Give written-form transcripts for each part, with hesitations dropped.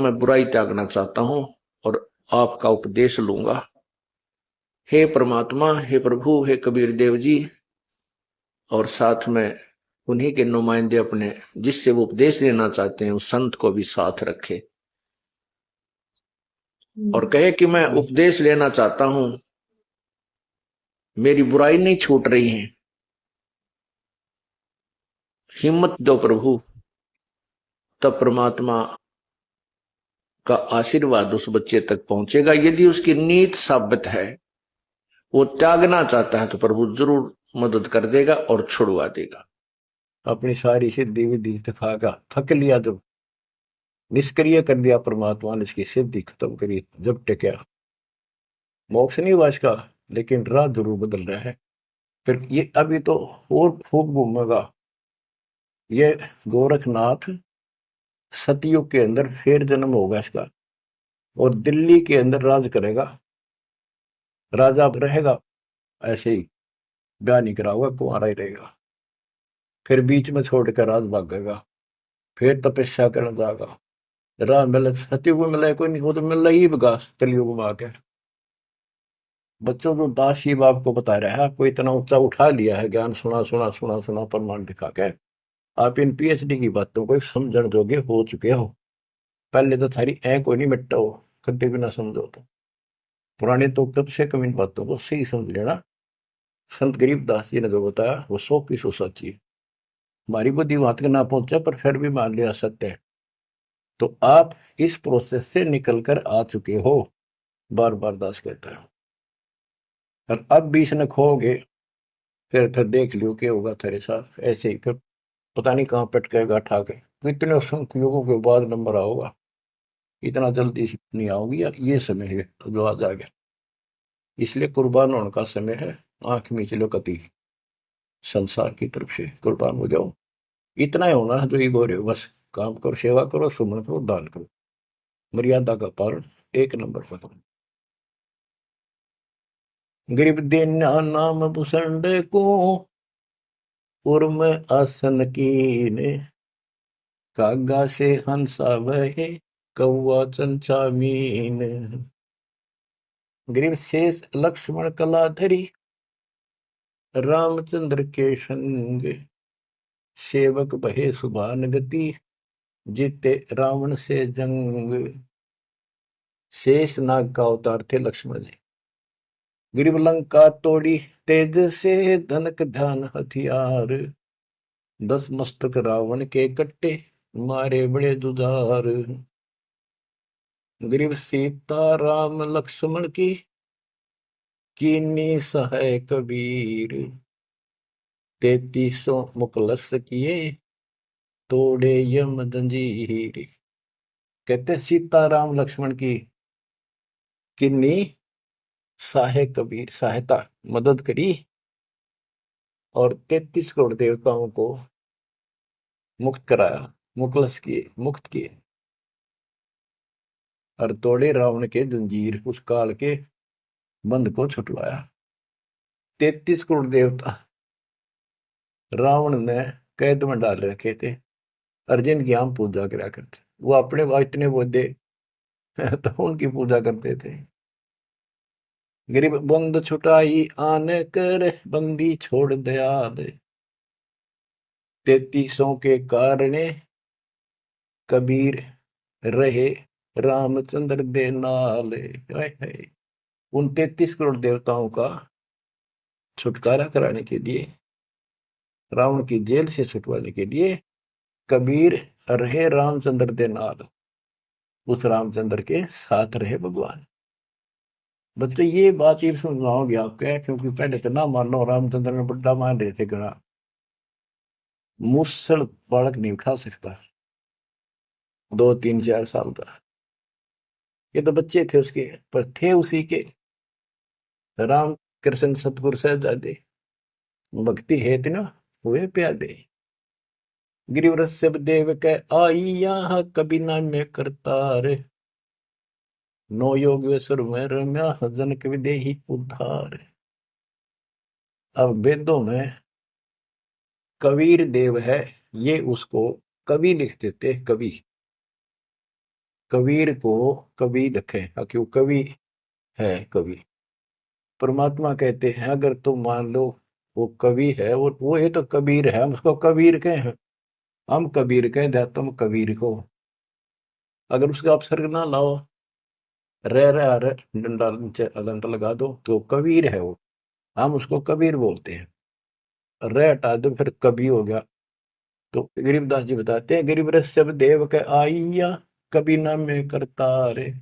मैं बुराई त्यागना चाहता हूं और आपका उपदेश लूंगा। हे परमात्मा, हे प्रभु, हे कबीर देव जी, और साथ में उन्हीं के नुमाइंदे अपने जिससे वो उपदेश लेना चाहते हैं उस संत को भी साथ रखे और कहे कि मैं उपदेश लेना चाहता हूं, मेरी बुराई नहीं छूट रही है, हिम्मत दो प्रभु। तब परमात्मा का आशीर्वाद उस बच्चे तक पहुंचेगा। यदि उसकी नीयत साबित है, वो त्यागना चाहता है, तो प्रभु जरूर मदद कर देगा और छुड़वा देगा। अपनी सारी सिद्धि विधि दिखागा, थक लिया जब निष्क्रिय कर दिया परमात्मा ने, इसकी सिद्धि खत्म करी, जब टिका मोक्ष नहीं हुआ इसका, लेकिन राह जरूर बदल रहा है। फिर ये अभी तो और खूब घूमेगा ये गोरखनाथ। सतयुग के अंदर फिर जन्म होगा इसका और दिल्ली के अंदर राज करेगा, राजा रहेगा। ऐसे ही ब्याह नहीं करा हुआ, कुंवारा ही रहेगा। फिर बीच में छोड़कर राज भागेगा, फिर तपस्या करने जाएगा। राह मिले सतयुग में, मिले कोई नहीं, वो तो मिल ही विकास कलयुग में आके। बच्चों को दास शिव आपको बता रहा है, आपको इतना ऊंचा उठा लिया है, ज्ञान सुना सुना सुना सुना प्रमाण दिखा के आप इन पीएचडी की बातों को समझण जोगे हो चुके हो। पहले तो थारी कोई नहीं मिटता हो, कभी भी ना समझो तो पुराने तो कब से कम इन बातों को सही समझ लेना। संत गरीबदास जी ने जो बताया वो 100% सच्ची है। हमारी बुद्धि वहां तक ना पहुंचा पर फिर भी मान लिया सत्य है। तो आप इस प्रोसेस से निकल कर आ चुके हो, बार बार दास कहता है। और अब भी इसने खोगे, फिर देख लियो क्या होगा तेरे साथ। ऐसे ही फिर पता नहीं कहाँ पटकेगा ठा के, कितने संख्योगों के बाद नंबर आओगा। इतना जल्दी नहीं आओगी यार, ये समय है तो जो आज आ गया, इसलिए कुर्बान होने का समय है। आंख मीच लो कति, संसार की तरफ से कुर्बान हो जाओ। इतना ही होना है जो ही बोल रहे हो, बस काम करो, सेवा करो, सुमन करो, दान करो, मर्यादा का पालन एक नंबर पर करो। गरीब देना नाम भूषण को उर्म आसन कीने, कागा से हंसा वहे कौआ चंचा मीन। गरीब शेष लक्ष्मण कलाधरी रामचंद्र के संग, सेवक भये सुभान गति जीते रावण से जंग। शेष नाग का अवतार थे लक्ष्मण जी। गिरिव लंका तोड़ी तेज से, धनक ध्यान हथियार, 10 मस्तक रावण के कट्टे मारे बड़े जुझार। गिरिव सीता राम लक्ष्मण की कीनी सहाय कबीर, 33 मुकलस किए तोड़े यम जंजीर। कहते सीता राम लक्ष्मण की किन्नी सहाय कबीर, सहायता मदद करी और 33 करोड़ देवताओं को मुक्त कराया, मुखलस किए, मुक्त किए और तोड़े रावण के जंजीर, उस काल के बंध को छुटवाया। 33 करोड़ देवता रावण ने कैद में डाल रखे थे, अर्जुन की हम पूजा करा करते, वो अपने इतने बोधे तो उनकी पूजा करते थे। गरीब बंद छुटाई आने कर, बंदी छोड़ दयाल, 33 के कारण कबीर रहे रामचंद्र दे नाल। उन 33 करोड़ देवताओं का छुटकारा कराने के लिए, रावण की जेल से छुटवाने के लिए कबीर रहे रामचंद्र दे नाल, उस रामचंद्र के साथ रहे भगवान। बच्चों ये बात ये समझाओगे आपके, क्योंकि पहले तो ना मानो, रामचंद्र ने बड़ा मान रहे थे गणा, मुसल बालक नहीं उठा सकता 2 3 4 साल का। ये तो बच्चे थे उसके, पर थे उसी के राम कृष्ण सतगुरु सहजादे, भक्ति हेत न हुए प्यादे। गिरिवरस सब देव के आई यहाँ, कभी ना में करतार, नो योगेश्वर में रम्या जनक विदेही उद्धार। अब वेदों में कबीर देव है, ये उसको कवि लिख देते, कवि। कबीर को कवि रखे, क्यों कवि है कवि। परमात्मा कहते हैं अगर तुम मान लो वो कवि है, वो ये तो कबीर है, हम उसको कबीर कहे हैं, हम कबीर कह दे तुम कबीर को। अगर उसका अपसर्ग ना लाओ, रह डंडा अलंत लगा दो तो कबीर है वो, हम उसको कबीर बोलते हैं। रह हटा दो फिर कवि हो गया। तो गरीबदास जी बताते हैं, गरीब रस सब देव के आइया, कभी नाम में करता रे,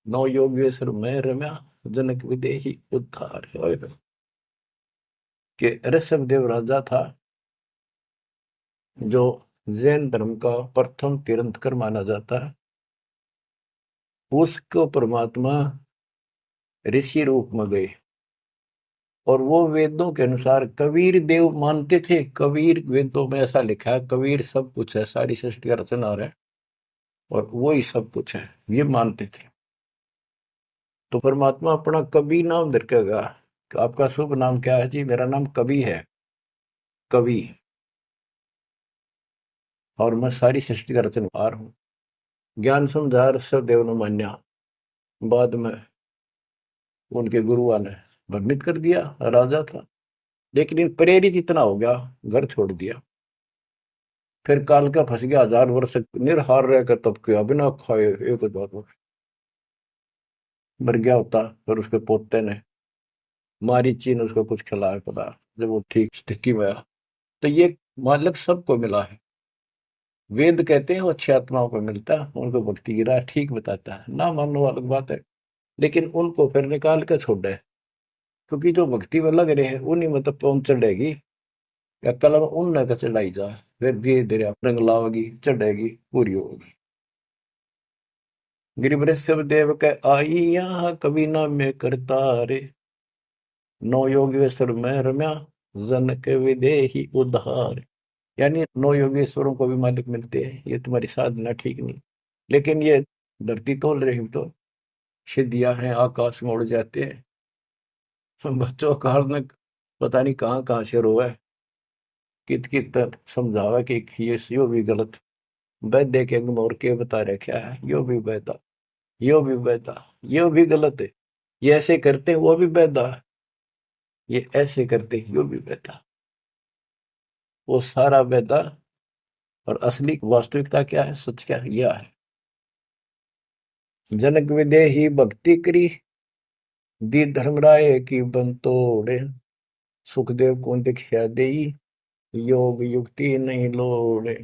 नौ योगेश्वर में रम्या, जनक विदेही उद्धार। कि ऋषभ देव राजा था, जो जैन धर्म का प्रथम तीर्थंकर माना जाता है। उसको परमात्मा ऋषि रूप में गए और वो वेदों के अनुसार कबीर देव मानते थे। कबीर वेदों में ऐसा लिखा है, कबीर सब कुछ है, सारी सृष्टि का रचनहार है और वो ही सब कुछ है, ये मानते थे। तो परमात्मा अपना कवि नाम रखेगा। आपका शुभ नाम क्या है जी? मेरा नाम कवि है, कवि, और मैं सारी सृष्टि का रचनहार हूं। ज्ञान समझा ऋषभ देव ने मान्या, बाद में उनके गुरुआ ने वर्णित कर दिया, राजा था, लेकिन इन प्रेरित इतना हो गया, घर छोड़ दिया। फिर काल का फंस गया, 1000 वर्ष निर्हार रहकर तब किया, बिना खाए एक बात मर गया होता। फिर उसके पोते ने मारीची ने उसको कुछ खिलाया पड़ा, जब वो ठीक स्थिति में आया। तो ये मालक सबको मिला है। वेद कहते हैं वो अच्छी आत्माओं को मिलता है, उनको भक्ति की राह ठीक बताता है, ना मानने अलग बात है, लेकिन उनको फिर निकाल कर छोड़ दे, क्योंकि जो भक्ति में लग रहे हैं उन्हीं में तो पहुंच चढ़ेगी। या कलम उन का चढ़ाई जा, फिर धीरे धीरे रंग लाओगी, चढ़ेगी, पूरी होगी। गिरिवर सब देव के आई यहाँ, कभी ना में करता रे, नौ योगेश्वर में रम्या, जन के विदेही उद्धार। यानी नौ योगेश्वरों को भी मालिक मिलते हैं, ये तुम्हारी साधना ठीक नहीं, लेकिन ये धरती तोल रही तो सिद्धियां हैं, आकाश में उड़ जाते हैं। बच्चों का ने पता नहीं कहाँ कहाँ से रोआ है, कित कित समझावा कि ये यो भी गलत, वैद्य के अंग और के बता रहे क्या है, यो भी वैदा, यो भी वैदा, यो भी गलत है, ये ऐसे करते हैं वो भी वैदा, ये ऐसे करते यो भी वैदा, वो सारा वैदा। और असली वास्तविकता क्या है, सच क्या है, यह है। जनक विदेही भक्ति करी, दी धर्मराय की बंतोड़े, सुखदेव को दीक्षा देई, योग युक्ति नहीं लोड़े।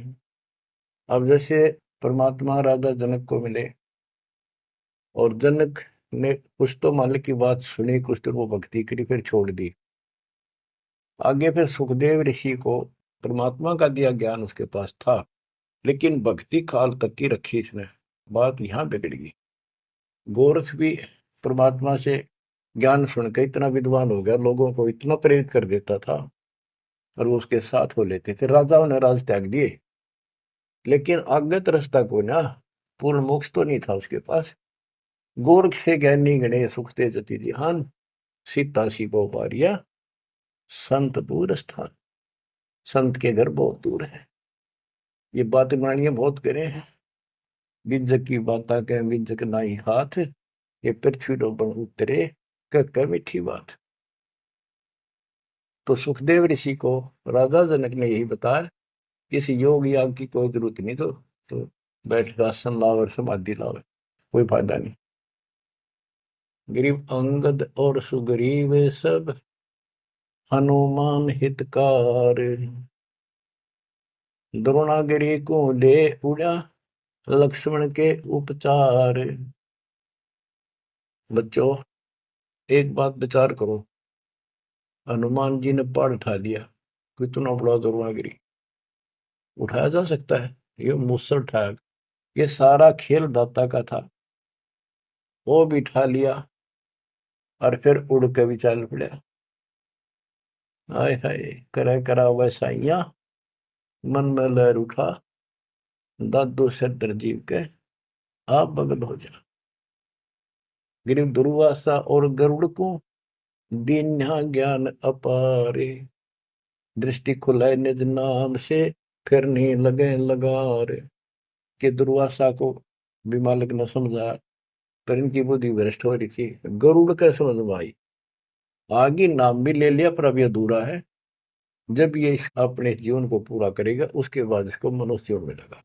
अब जैसे परमात्मा राजा जनक को मिले और जनक ने कुछ तो मालिक की बात सुनी, कुछ तो वो भक्ति करी, फिर छोड़ दी। आगे फिर सुखदेव ऋषि को परमात्मा का दिया ज्ञान उसके पास था, लेकिन भक्ति काल तक की रखी इसने। बात यहां बिगड़ गई। गोरख भी परमात्मा से ज्ञान सुनकर इतना विद्वान हो गया, लोगों को इतना प्रेरित कर देता था, और वो उसके साथ हो लेते थे। राजाओं ने राज त्याग दिए, लेकिन आगत रास्ता को ना, पूर्ण मोक्ष तो नहीं था उसके पास। गोरख से ज्ञानी गणे सुखते जति जिहान, सीता सी बो पारिया, संत दूर स्थान। संत के घर बहुत दूर है। ये बात मानिए बहुत करे हैं, बिजक की बाता कह बिजक नाई हाथ, ये पृथ्वी डोबन उतरे कह मीठी बात। तो सुखदेव ऋषि को राजा जनक ने यही बताया, किसी योग याग की कोई जरूरत नहीं, तो बैठ का आसन लाओ और समाधि लाओ, कोई फायदा नहीं। गरीब अंगद और सुग्रीव सब, हनुमान हितकार, द्रोणागिरी को ले उड़ा, लक्ष्मण के उपचार। बच्चों एक बात विचार करो, हनुमान जी ने पहाड़ उठा दिया, कितना बड़ा द्रोणागिरी उठाया जा सकता है? ये मुसर उठाया, ये सारा खेल दाता का था, वो भी उठा लिया और फिर उड़ के भी चल पड़ा। हाय हाय, करे करा वैसा मन में लहर उठा, दादो सिर दर्जीव के आप बगल हो जा। गिरिव दुर्वासा और गरुड़ को दीन्हा ज्ञान अपारे, दृष्टि खुलाए निज नाम से, फिर नहीं लगे लगारे। कि दुर्वासा को भी मालिक ने समझा, पर इनकी बुद्धि भ्रष्ट हो रही थी। गरुड़ का समझ में आई, आगे नाम भी ले लिया पर अब ये अधूरा है। जब ये अपने जीवन को पूरा करेगा उसके बाद इसको मनुष्य जीवन मिलेगा।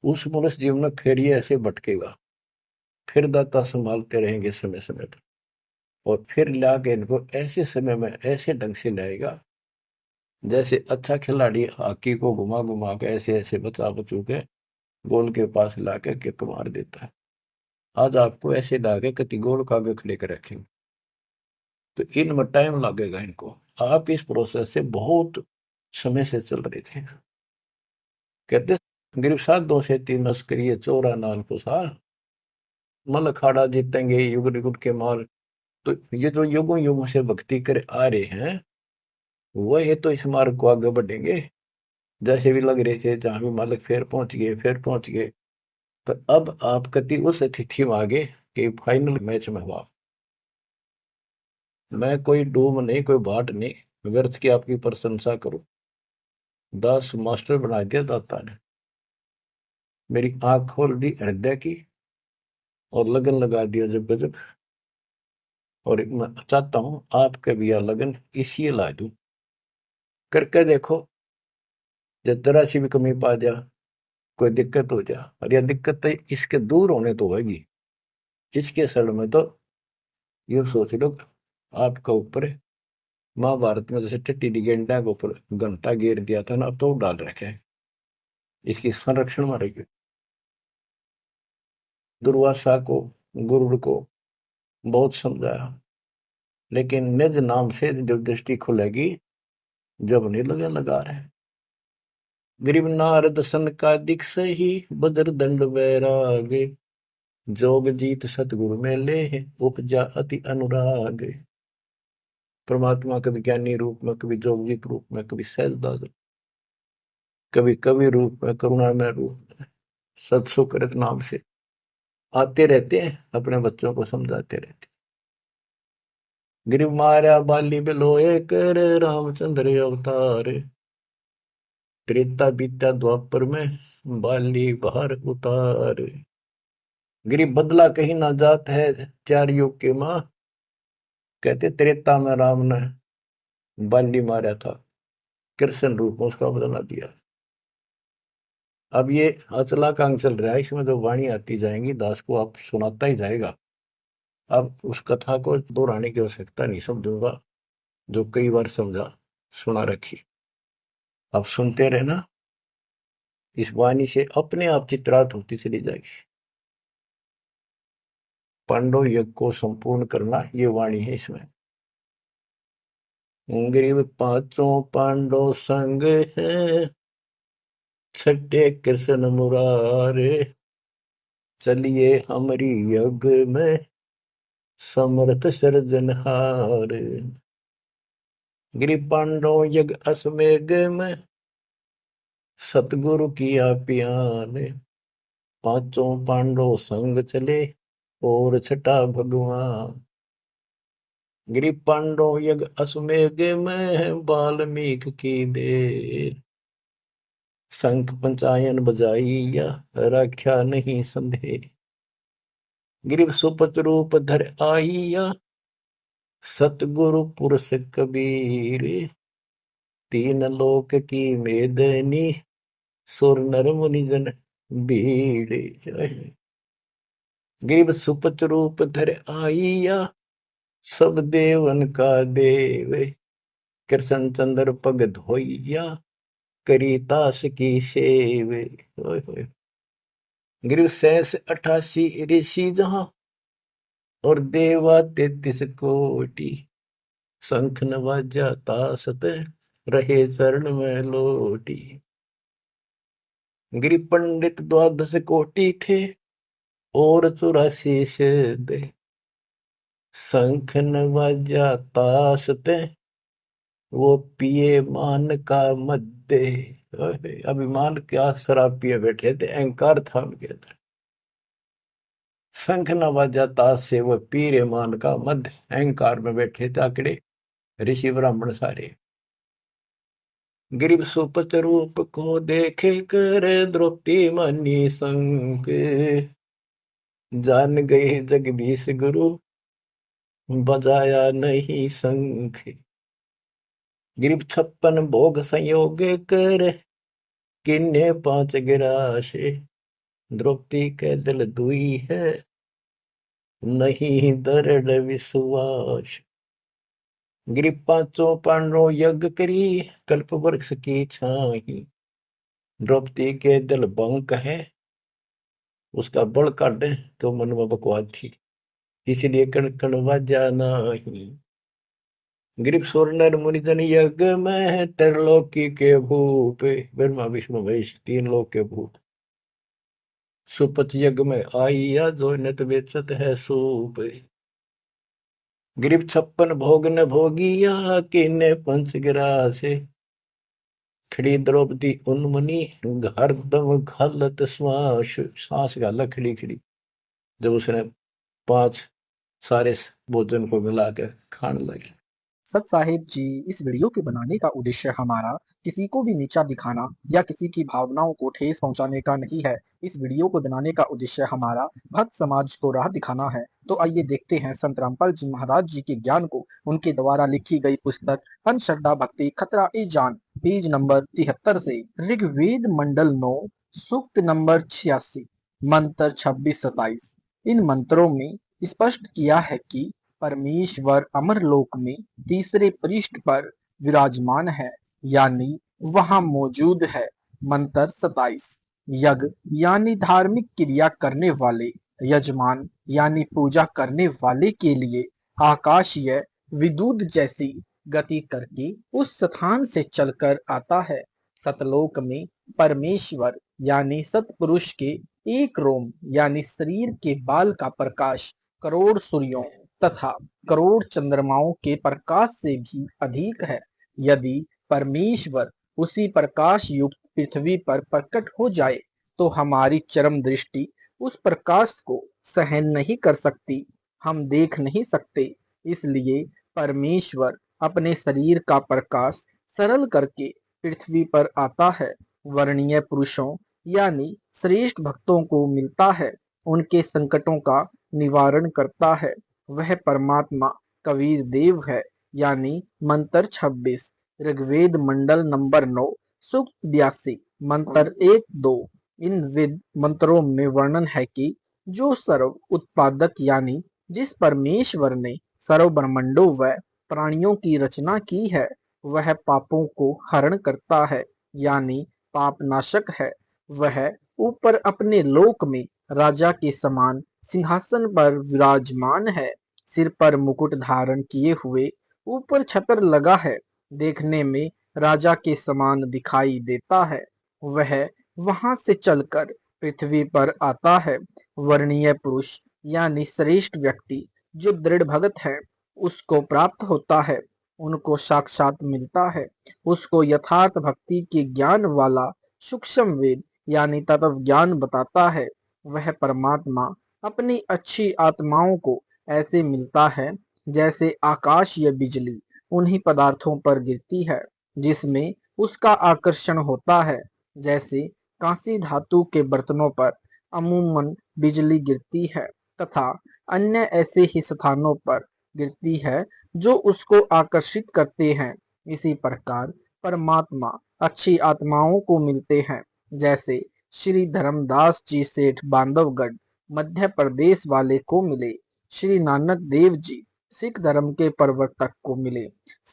उस मनुष्य जीवन में फिर ये ऐसे भटकेगा, फिर दाता संभालते रहेंगे समय समय पर, और फिर लाके इनको ऐसे समय में ऐसे ढंग से लाएगा जैसे अच्छा खिलाड़ी हॉकी को घुमा घुमा के ऐसे ऐसे बचा बचू के गोल के पास लाके किक मार देता है। आज आपको ऐसे लाके कति गोल का आगे खड़े कर रखेंगे, तो इनमें टाइम लगेगा इनको। आप इस प्रोसेस से बहुत समय से चल रहे थे। कहते गरीब साथ 2 से 3 करिए 94 को साल, मल अखाड़ा जीतेंगे युग युग के माल। तो ये जो युगों युगों से भक्ति कर आ रहे हैं वह तो इस मार्ग को आगे बढ़ेंगे। जैसे भी लग रहे थे जहां भी मालिक फिर पहुंच गए फिर पहुंच गए, तो अब आप कति उस तिथि में आगे कि फाइनल मैच में हुआ। मैं कोई डूब नहीं कोई बाट नहीं व्यर्थ की आपकी प्रशंसा करूं, 10 मास्टर बना दिया दाता ने। मेरी आंख खोल दी हृदय की और लगन लगा दिया जब गजब। और मैं चाहता हूं आपके भी यह लगन इसी ला दूं, करके देखो। जब जरा सी भी कमी पा जा, कोई दिक्कत हो जा, और यह दिक्कत तो इसके दूर होने तो होगी, इसके सर में तो ये सोच लो आपका ऊपर महाभारत में जैसे टट्टी गेंडा के ऊपर घंटा घेर दिया था ना, अब तो डाल रखे है, इसकी संरक्षण में रहेगी। दुर्वासा को गुरुड़ को बहुत समझाया, लेकिन निज नाम से जब दृष्टि खुलेगी जब नहीं लगे लगा रहे। गरीब नारद सन का दिख सही बदर दंड वैराग, जोग जीत सतगुरु में ले उपजा अति अनुराग। परमात्मा कभी ज्ञानी रूप में, कभी जोगजीत रूप में, कभी सहजदास, कभी कवि रूप में, करुणामय रूप में, सत्सुकृत नाम से आते रहते हैं, अपने बच्चों को समझाते रहते। गिरिव मारा बाली बिलोए कर रामचंद्र अवतार, त्रेता बीता द्वापर में बाली बाहर उतार। गिरिव बदला कहीं ना जात है 4 युग के माँ, कहते त्रेता में राम ने बाली मारा था, कृष्ण रूप में उसका बदला दिया। अब ये अचला कांग चल रहा है, इसमें जो वाणी आती जाएंगी दास को आप सुनाता ही जाएगा। अब उस कथा को दोहराने की आवश्यकता नहीं समझूंगा, जो कई बार समझा सुना रखी। आप सुनते रहना, इस वाणी से अपने आप चित्रात होती चली जाएगी। पांडव यज्ञ को संपूर्ण करना ये वाणी है इसमें। ग्रीव 5 पांडव संग है, छठे कृष्ण मुरारे, चलिए हमारी यज्ञ में समर्थ सृजनहार। गिरि पांडव यज्ञ अश्वमेघ में सतगुरु किया पियान, 5 पांडव संग चले और छठा भगवान। गिरि पांडव यज्ञ अश्वमेघ में वाल्मीकि की दे, शंख पंचायन बजाइया रक्षा नहीं संदेह। गिरिव सुपत रूप धर आइया, सतगुरु पुरुष कबीर, 3 लोक की मेदनी सुर नर मुनि जन भीड़। गिरिव सुपत रूप धर आइया, सब देवन का देव, कृष्ण चंद्र पग धोइया करी तास की सेव। गिरिव 88 ऋषि जहां और देवा 33 कोटि, शंख नवाजा तासत रहे चरण में लोटी। गिरि पंडित 12 कोटि थे और 84 सिद्धे, शंख नवाजा तासत वो पिए मान का मध्य। अभिमान क्या शराब पिए बैठे थे, अहंकार था उनके अंदर। शंख नवाजा ताश से वो पीरे मान का मध्य, अहंकार में बैठे थे आकड़े ऋषि ब्राह्मण सारे। गिरिव सुपत रूप को देखे कर द्रौपदी मनी संग, जान गए जगदीश गुरु बजाया नहीं शंख। गिरिव 56 भोग संयोग कर किन्ने 5 गिराशे, द्रौपदी के दिल दुई है नहीं दृढ़ विश्वास। गिरिव 5 पांडवों यज्ञ करी कल्प वृक्ष की छाही, द्रौपदी के दिल बंक है उसका बल काटे तो मन में बकवाद थी, इसलिए कण कण वाजा नाही। गिरिव सुर मुनिजन यज्ञ में त्रिलोकी के भूप, ब्रह्मा विष्णु महेश 3 लोक के भूप। सुपथ यज्ञ में आइया जो नत बेचत है सूप। गिरिव 56 भोग न भोगिया किन्ने 5 गिरासे, खड़ी द्रौपदी उन्मनी हरदम घालत श्वास, सांस गाला खड़ी खड़ी जब उसने 5 सारे भोजन को मिला के खाने लगे। सत साहिब जी, इस वीडियो के बनाने का उद्देश्य हमारा किसी को भी नीचा दिखाना या किसी की भावनाओं को ठेस पहुंचाने का नहीं है। इस वीडियो को बनाने का उद्देश्य हमारा भक्त समाज को राह दिखाना है। तो आइए देखते हैं संत रामपाल जी महाराज जी के ज्ञान को उनके द्वारा लिखी गई पुस्तक अंधश्रद्धा भक्ति खतरा ए जान, पेज नंबर 73 से। ऋग्वेद मंडल 9 सूक्त नंबर 86 मंत्र 26-27। इन मंत्रों में स्पष्ट किया है कि परमेश्वर अमरलोक में तीसरे पृष्ठ पर विराजमान है, यानी वहां मौजूद है। मंत्र 27। यज्ञ यानी धार्मिक क्रिया करने वाले, यजमान यानी पूजा करने वाले के लिए आकाशीय विद्युत जैसी गति करके उस स्थान से चलकर आता है। सतलोक में परमेश्वर यानी सतपुरुष के एक रोम यानी शरीर के बाल का प्रकाश करोड़ सूर्यों तथा करोड़ चंद्रमाओं के प्रकाश से भी अधिक है। यदि परमेश्वर उसी प्रकाश युक्त पृथ्वी पर प्रकट हो जाए तो हमारी चरम दृष्टि उस प्रकाश को सहन नहीं कर सकती, हम देख नहीं सकते। इसलिए परमेश्वर अपने शरीर का प्रकाश सरल करके पृथ्वी पर आता है, वर्णीय पुरुषों यानी श्रेष्ठ भक्तों को मिलता है, उनके संकटों का निवारण करता है। वह परमात्मा कबीर देव है, यानी मंत्र 26 ऋग्वेद मंडल नंबर 9 सूक्त 82 मंत्र 1-2। इन वेद मंत्रों में वर्णन है कि जो सर्व उत्पादक यानी जिस परमेश्वर ने सर्व ब्रह्मंडों व प्राणियों की रचना की है, वह पापों को हरण करता है यानी पाप नाशक है। वह ऊपर अपने लोक में राजा के समान सिंहासन पर विराजमान है, सिर पर मुकुट धारण किए हुए, ऊपर छतर लगा है, देखने में राजा के समान दिखाई देता है। वह वहां से चलकर पृथ्वी पर आता है। वर्णीय पुरुष यानी श्रेष्ठ व्यक्ति जो दृढ़ भगत है उसको प्राप्त होता है, उनको साक्षात मिलता है, उसको यथार्थ भक्ति के ज्ञान वाला सूक्ष्म वेद यानी तत्व ज्ञान बताता है। वह परमात्मा अपनी अच्छी आत्माओं को ऐसे मिलता है जैसे आकाशीय बिजली उन्हीं पदार्थों पर गिरती है जिसमें उसका आकर्षण होता है। जैसे कांसी धातु के बर्तनों पर अमूमन बिजली गिरती है तथा अन्य ऐसे ही स्थानों पर गिरती है जो उसको आकर्षित करते हैं। इसी प्रकार परमात्मा अच्छी आत्माओं को मिलते हैं, जैसे श्री धर्मदास जी सेठ बांधवगढ़ मध्य प्रदेश वाले को मिले, श्री नानक देव जी सिख धर्म के प्रवर्तक को मिले,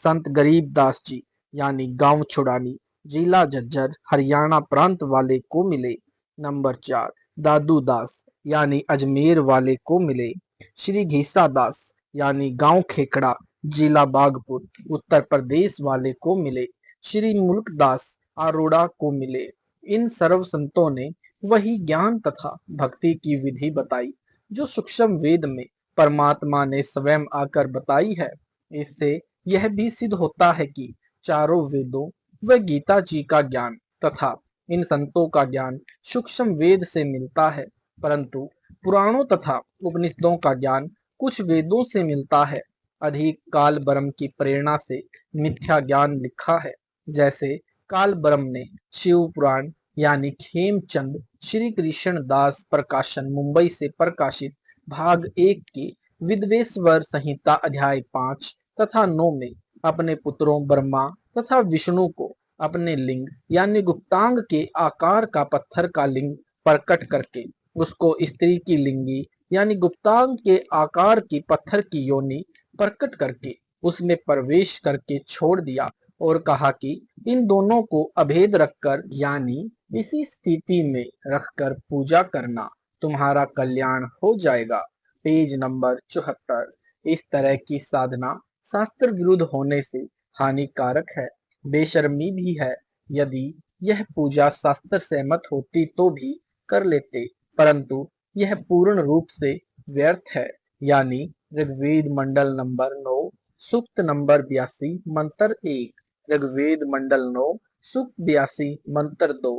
संत गरीब दास जी यानी गांव छुड़ानी जिला झज्जर हरियाणा प्रांत वाले को मिले। नंबर 4 दादू दास यानी अजमेर वाले को मिले, श्री घीसा दास यानी गांव खेकड़ा जिला बागपुर उत्तर प्रदेश वाले को मिले, श्री मुल्क दास अरोड़ा को मिले। इन सर्व संतों ने वही ज्ञान तथा भक्ति की विधि बताई जो सूक्ष्म वेद में परमात्मा ने स्वयं आकर बताई है। इससे यह भी सिद्ध होता है कि चारों वेदों व गीता जी का ज्ञान तथा इन संतों का ज्ञान सूक्ष्म वेद से मिलता है, परंतु पुराणों तथा उपनिषदों का ज्ञान कुछ वेदों से मिलता है। अधिक काल ब्रह्म की प्रेरणा से मिथ्या ज्ञान लिखा है, जैसे काल ब्रह्म ने शिव पुराण यानी खेमचंद श्री कृष्ण दास प्रकाशन मुंबई से प्रकाशित भाग 1 की विद्वेश्वर संहिता अध्याय 5 तथा 9 में अपने पुत्रों ब्रह्मा तथा विष्णु को अपने लिंग यानी गुप्तांग के आकार का पत्थर का लिंग प्रकट करके उसको स्त्री की लिंगी यानी गुप्तांग के आकार की पत्थर की योनि प्रकट करके उसमें प्रवेश करके छोड़ दिया और कहा कि इन दोनों को अभेद रखकर यानी इसी स्थिति में रखकर पूजा करना तुम्हारा कल्याण हो जाएगा। Page number 74। इस तरह की साधना शास्त्र विरुद्ध होने से हानिकारक है, बेशर्मी भी है। यदि यह पूजा शास्त्र सहमत होती तो भी कर लेते, परंतु यह पूर्ण रूप से व्यर्थ है। यानी ऋग्वेद मंडल नंबर 9 सूक्त नंबर 82 मंत्र 1, ऋग्वेद मंडल 9 सूक्त 82 मंत्र 2।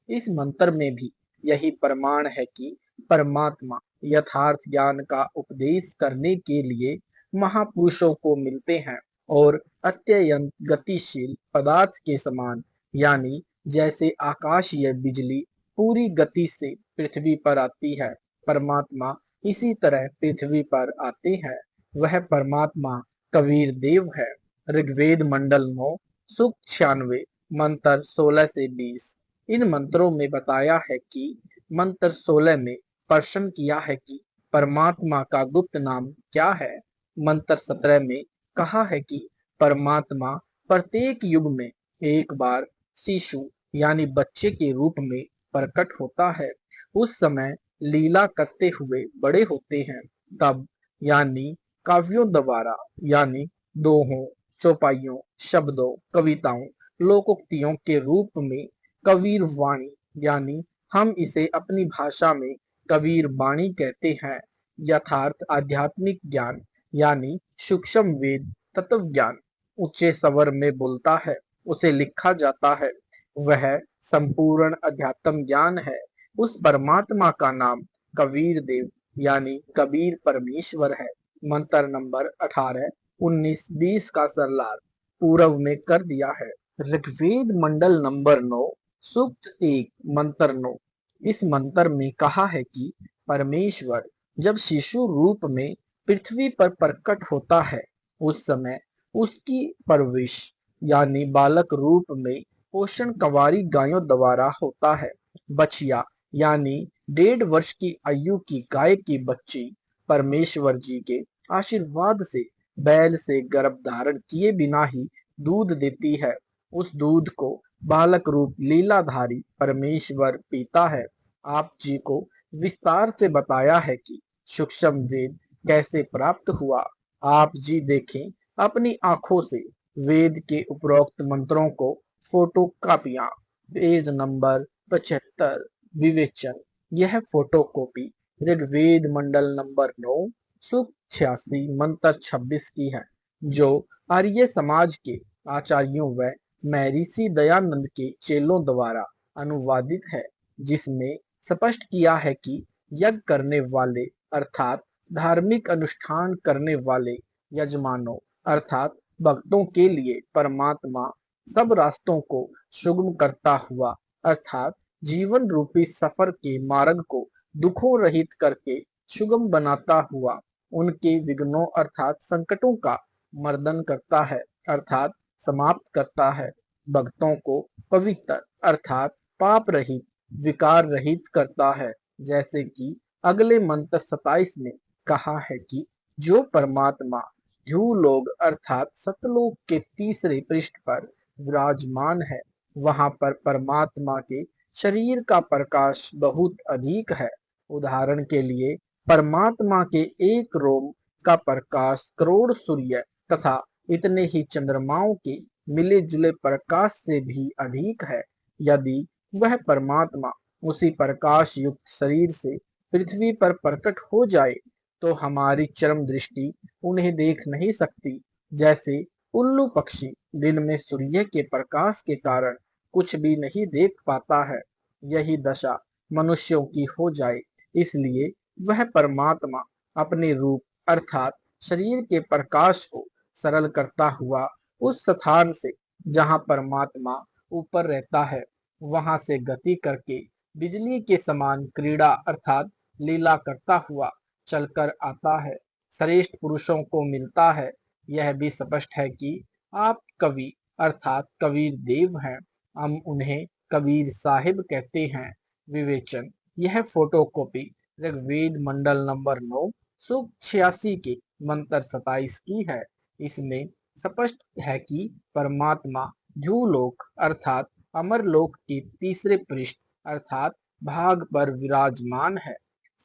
इस मंत्र में भी यही प्रमाण है कि परमात्मा यथार्थ ज्ञान का उपदेश करने के लिए महापुरुषों को मिलते हैं और अत्यंत गतिशील पदार्थ के समान यानी जैसे आकाशीय बिजली पूरी गति से पृथ्वी पर आती है, परमात्मा इसी तरह पृथ्वी पर आते हैं। वह परमात्मा कबीर देव है। ऋग्वेद मंडल 9 सूक्त 96 मंत्र 16 से 20। इन मंत्रों में बताया है कि मंत्र 16 में प्रश्न किया है कि परमात्मा का गुप्त नाम क्या है। मंत्र 17 में कहा है कि परमात्मा प्रत्येक युग में एक बार शिशु यानी बच्चे के रूप में प्रकट होता है। उस समय लीला करते हुए बड़े होते हैं। तब यानी काव्यों द्वारा यानी दोहों, चौपाइयों, शब्दों, कविताओं, लोकोक्तियों के रूप में कबीर वाणी यानी हम इसे अपनी भाषा में कबीर वाणी कहते हैं। यथार्थ आध्यात्मिक ज्ञान यानी सूक्ष्म वेद तत्व ज्ञान ऊंचे स्वर में बोलता है, उसे लिखा जाता है। वह संपूर्ण अध्यात्म ज्ञान है। उस परमात्मा का नाम कबीर देव यानी कबीर परमेश्वर है। मंत्र नंबर 18, 19, 20 का सरलार पूर्व में कर दिया है। ऋग्वेद मंडल नंबर 9 सूक्त 1 मंत्र 9। इस मंत्र में कहा है कि परमेश्वर जब शिशु रूप में पृथ्वी पर प्रकट होता है, उस समय उसकी परवरिश यानी बालक रूप में पोषण कंवारी गायों द्वारा होता है। बछिया यानी 1.5 वर्ष की आयु की गाय की बच्ची परमेश्वर जी के आशीर्वाद से बैल से गर्भ धारण किए बिना ही दूध देती है। उस दूध को बालक रूप लीलाधारी परमेश्वर पीता है। आप जी को विस्तार से बताया है कि सूक्ष्म वेद कैसे प्राप्त हुआ। आप जी देखें अपनी आंखों से वेद के उपरोक्त मंत्रों को फोटो कापियां। पेज नंबर 75 विवेचन। यह फोटो कॉपी ऋग्वेद मंडल नंबर 9 सूक्त 86 मंत्र 26 की है, जो आर्य समाज के आचार्यों व महर्षि दयानंद के चेलों द्वारा अनुवादित है, जिसमें स्पष्ट किया है कि यज्ञ करने वाले अर्थात धार्मिक अनुष्ठान करने वाले यजमानों अर्थात भक्तों के लिए परमात्मा सब रास्तों को सुगम करता हुआ अर्थात जीवन रूपी सफर के मार्ग को दुखों रहित करके सुगम बनाता हुआ उनके विघ्नों अर्थात संकटों का मर्दन करता है अर्थात समाप्त करता है। भक्तों को पवित्र अर्थात पाप रहित विकार रहित करता है। जैसे कि अगले मंत्र 27 में कहा है कि जो परमात्मा ध्रुवलोक अर्थात सतलोक के तीसरे पृष्ठ पर विराजमान है, वहां पर परमात्मा के शरीर का प्रकाश बहुत अधिक है। उदाहरण के लिए परमात्मा के एक रोम का प्रकाश करोड़ सूर्य तथा इतने ही चंद्रमाओं के मिले जुले प्रकाश से भी अधिक है। यदि वह परमात्मा उसी प्रकाश युक्त शरीर से पृथ्वी पर प्रकट हो जाए तो हमारी चरम दृष्टि उन्हें देख नहीं सकती। जैसे उल्लू पक्षी दिन में सूर्य के प्रकाश के कारण कुछ भी नहीं देख पाता है, यही दशा मनुष्यों की हो जाए। इसलिए वह परमात्मा अपने रूप अर्थात शरीर के प्रकाश को सरल करता हुआ उस स्थान से जहां परमात्मा ऊपर रहता है, वहां से गति करके बिजली के समान क्रीड़ा अर्थात लीला करता हुआ चलकर आता है, श्रेष्ठ पुरुषों को मिलता है। यह भी स्पष्ट है कि आप कवि अर्थात कबीर देव हैं। हम उन्हें कबीर साहिब कहते हैं। विवेचन, यह फोटोकॉपी ऋग्वेद मंडल नंबर 9 सूक्त 86 के मंत्र 27 की है। इसमें स्पष्ट है कि परमात्मा ध्रुवलोक अर्थात अमरलोक के तीसरे पृष्ठ अर्थात भाग पर विराजमान है।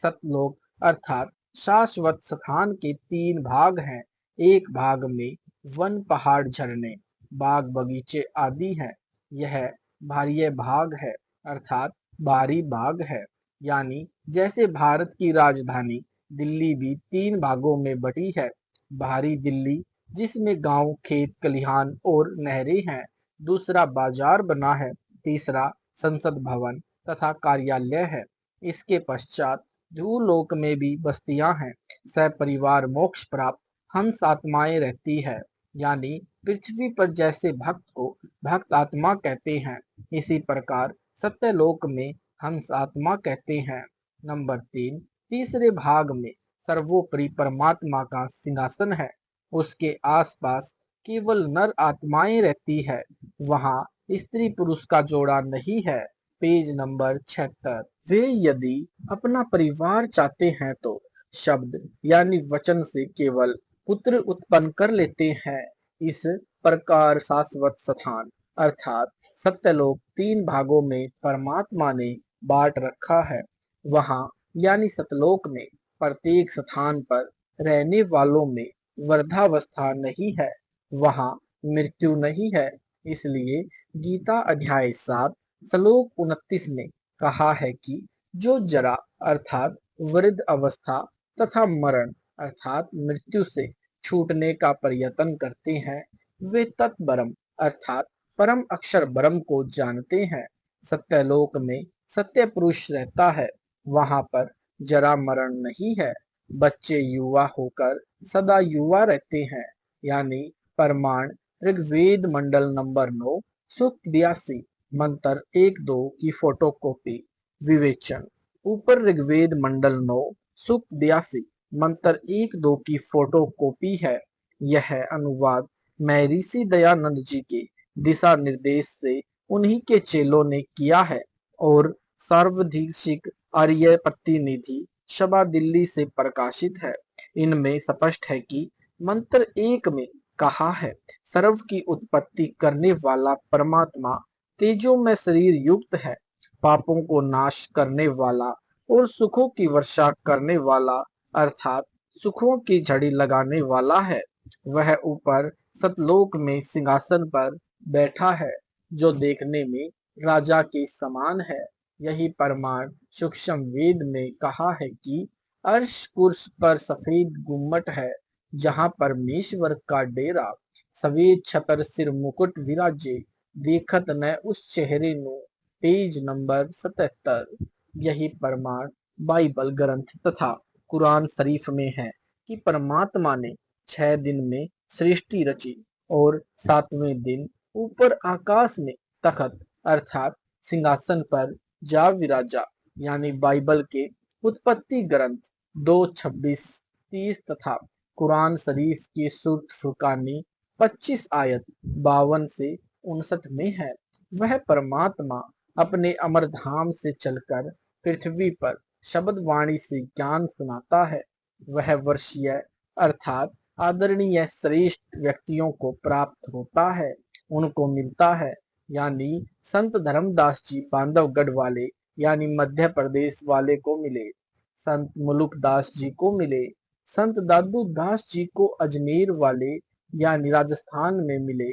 सतलोक अर्थात शाश्वत स्थान के 3 भाग हैं। एक भाग में वन पहाड़ झरने बाग बगीचे आदि हैं। यह बाह्य भाग है अर्थात बाहरी भाग है। यानी जैसे भारत की राजधानी दिल्ली भी 3 भागों में बटी है। बाहरी दिल्ली जिसमें गांव खेत खलिहान और नहरें हैं। दूसरा बाजार बना है। तीसरा संसद भवन तथा कार्यालय है। इसके पश्चात ध्रुवलोक में भी बस्तियां हैं। सपरिवार मोक्ष प्राप्त हंस आत्माएं रहती है। यानी पृथ्वी पर जैसे भक्त को भक्त आत्मा कहते हैं, इसी प्रकार सत्यलोक में हंस आत्मा कहते हैं। नंबर 3, तीसरे भाग में सर्वोपरि परमात्मा का सिंहासन है। उसके आसपास केवल नर आत्माएं रहती है। वहां स्त्री पुरुष का जोड़ा नहीं है। Page number 76। वे यदि अपना परिवार चाहते हैं तो शब्द यानी वचन से केवल पुत्र उत्पन्न कर लेते हैं। इस प्रकार शाश्वत स्थान अर्थात सत्यलोक 3 भागों में परमात्मा ने बांट रखा है। वहां यानी सतलोक में प्रत्येक स्थान पर रहने वालों में वृद्धावस्था नहीं है, वहां मृत्यु नहीं है। इसलिए गीता अध्याय 7 श्लोक 29 में कहा है कि जो जरा अर्थात वृद्ध अवस्था तथा मरण अर्थात मृत्यु से छूटने का प्रयत्न करते हैं, वे तत्ब्रह्म अर्थात परम अक्षर ब्रह्म को जानते हैं। सत्यलोक में सत्य पुरुष रहता है। वहां पर जरा मरण नहीं है। बच्चे युवा होकर सदा युवा रहते हैं। यानी प्रमाण ऋग्वेद मंडल नंबर 9 सूक्त 82 मंत्र 1-2 की फोटोकॉपी। विवेचन, ऊपर ऋग्वेद मंडल 9 सूक्त 82 मंत्र 1-2 की फोटोकॉपी है। यह अनुवाद महर्षि दयानंद जी के दिशा निर्देश से उन्हीं के चेलों ने किया है और सार्वधिक आर्य प्रतिनिधि सभा दिल्ली से प्रकाशित है। इनमें स्पष्ट है कि मंत्र 1 में कहा है, सर्व की उत्पत्ति करने वाला परमात्मा तेजो में शरीर युक्त है, पापों को नाश करने वाला और सुखों की वर्षा करने वाला अर्थात सुखों की झड़ी लगाने वाला है। वह ऊपर सतलोक में सिंहासन पर बैठा है, जो देखने में राजा के समान है। यही प्रमाण सूक्ष्म वेद में कहा है कि अर्श कुर्स पर सफेद गुम्मट है, जहां परमेश्वर का डेरा। सफेद छतर सिर मुकुट विराजे, देखत न उस चेहरे नु। Page number 77। यही प्रमाण बाइबल ग्रंथ तथा कुरान शरीफ में है कि परमात्मा ने 6 दिन में सृष्टि रची और 7वें दिन ऊपर आकाश में तखत अर्थात सिंहासन पर जा विराजा। यानी बाइबल के उत्पत्ति ग्रंथ 2:26-30 तथा कुरान शरीफ की सूरत फुरकानी 25 आयत 52 से 59 में है। वह परमात्मा अपने अमर धाम से चलकर पृथ्वी पर शब्द वाणी से ज्ञान सुनाता है। वह वर्षीय अर्थात आदरणीय श्रेष्ठ व्यक्तियों को प्राप्त होता है, उनको मिलता है। यानी संत धर्मदास जी बांधवगढ़ वाले यानी मध्य प्रदेश वाले को मिले, संत मुलुक दास जी को मिले, संत दादू दास जी को अजमेर वाले यानी राजस्थान में मिले,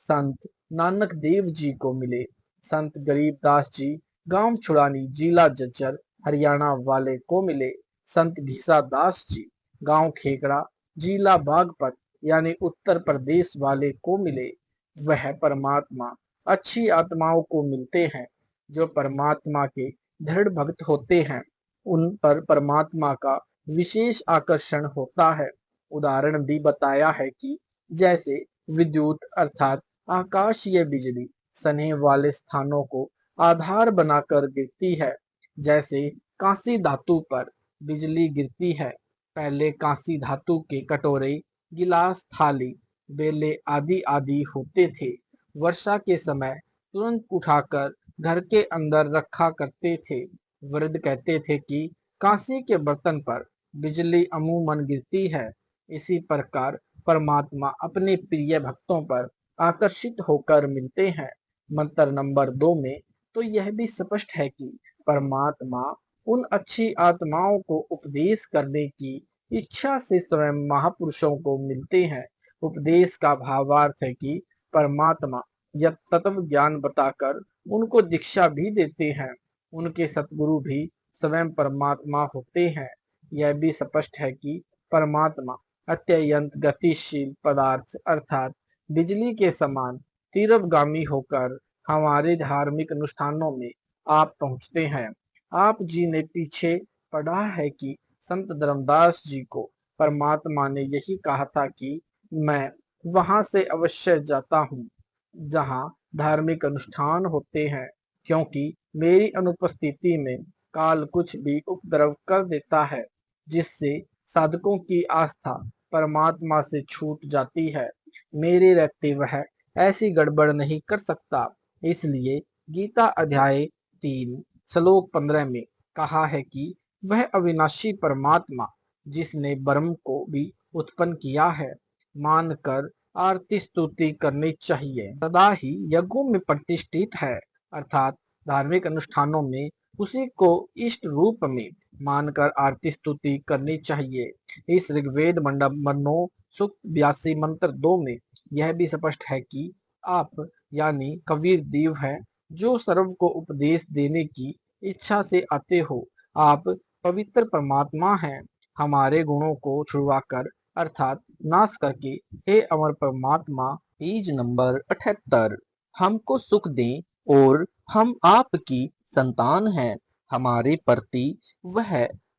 संत नानक देव जी को मिले, संत गरीब दास जी गांव छुड़ानी जिला जज्जर हरियाणा वाले को मिले, संत घिसा दास जी गांव खेकड़ा जिला बागपत यानी उत्तर प्रदेश वाले को मिले। वह परमात्मा अच्छी आत्माओं को मिलते हैं जो परमात्मा के दृढ़ भक्त होते हैं। उन पर परमात्मा का विशेष आकर्षण होता है। उदाहरण भी बताया है कि जैसे विद्युत अर्थात आकाशीय बिजली सने वाले स्थानों को आधार बनाकर गिरती है। जैसे कांसी धातु पर बिजली गिरती है। पहले कांसी धातु के कटोरे, गिलास, थाली, बेले आदि आदि होते थे। वर्षा के समय तुरंत उठाकर घर के अंदर रखा करते थे। वृद्ध कहते थे कि कांसी के बर्तन पर बिजली अमूमन गिरती है। इसी प्रकार परमात्मा अपने प्रिय भक्तों पर आकर्षित होकर मिलते हैं। मंत्र नंबर 2 में तो यह भी स्पष्ट है कि परमात्मा उन अच्छी आत्माओं को उपदेश करने की इच्छा से स्वयं महापुरुषों को मिलते हैं। उपदेश का भावार्थ है कि परमात्मा यह तत्व ज्ञान बताकर उनको दीक्षा भी देते हैं। उनके सतगुरु भी स्वयं परमात्मा होते हैं। यह भी स्पष्ट है कि परमात्मा अत्यंत गतिशील पदार्थ अर्थात बिजली के समान तीव्रगामी होकर हमारे धार्मिक अनुष्ठानों में आप पहुंचते हैं। आप जी ने पीछे पढ़ा है कि संत धर्मदास जी को परमात्मा ने यही कहा था कि मैं वहां से अवश्य जाता हूँ जहाँ धार्मिक अनुष्ठान होते हैं, क्योंकि मेरी अनुपस्थिति में काल कुछ भी उपद्रव कर देता है, जिससे साधकों की आस्था परमात्मा से छूट जाती है। मेरे रहते वह ऐसी गड़बड़ नहीं कर सकता। इसलिए गीता अध्याय 3 श्लोक 15 में कहा है कि वह अविनाशी परमात्मा जिसने ब्रह्म को भी उत्पन्न किया है, मानकर आरती स्तुति करनी चाहिए। सदा ही यज्ञों में प्रतिष्ठित है अर्थात धार्मिक अनुष्ठानों में उसी को इष्ट रूप में मानकर आरती स्तुति करनी चाहिए। इस ऋग्वेद मंडप मनो सूक्त 82 मंत्र 2 में यह भी स्पष्ट है कि आप यानी कबीर देव है जो सर्व को उपदेश देने की इच्छा से आते हो। आप पवित्र परमात्मा हैं। हमारे गुणों को छुड़वाकर अर्थात नाश करके हे अमर परमात्मा, पेज नंबर 78, हमको सुख दें और हम आपकी संतान हैं। हमारे प्रति वह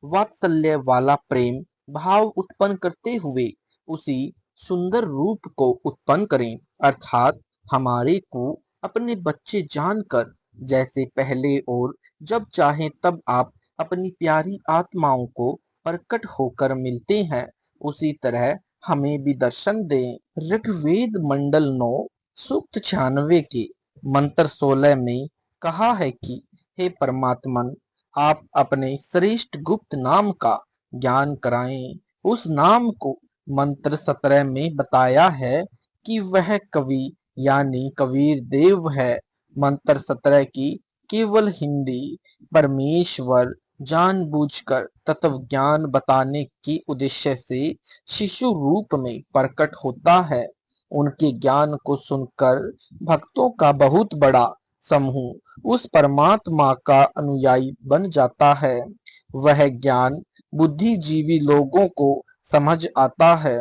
वात्सल्य वाला प्रेम भाव उत्पन्न करते हुए उसी सुंदर रूप को उत्पन्न करें अर्थात हमारे को अपने बच्चे जानकर जैसे पहले और जब चाहें तब आप अपनी प्यारी आत्माओं को प्रकट होकर मिलते हैं, उसी तरह हमें भी दर्शन दें। ऋग्वेद मंडल 9 सूक्त 96 के मंत्र 16 में कहा है कि हे परमात्मन, आप अपने श्रेष्ठ गुप्त नाम का ज्ञान कराएं। उस नाम को मंत्र 17 में बताया है कि वह कवि यानी कबीर देव है। मंत्र 17 की केवल हिंदी परमेश्वर जानबूझकर तत्व ज्ञान बताने के उद्देश्य से शिशु रूप में प्रकट होता है। उनके ज्ञान को सुनकर भक्तों का बहुत बड़ा समूह उस परमात्मा का अनुयायी बन जाता है। वह ज्ञान बुद्धिजीवी लोगों को समझ आता है।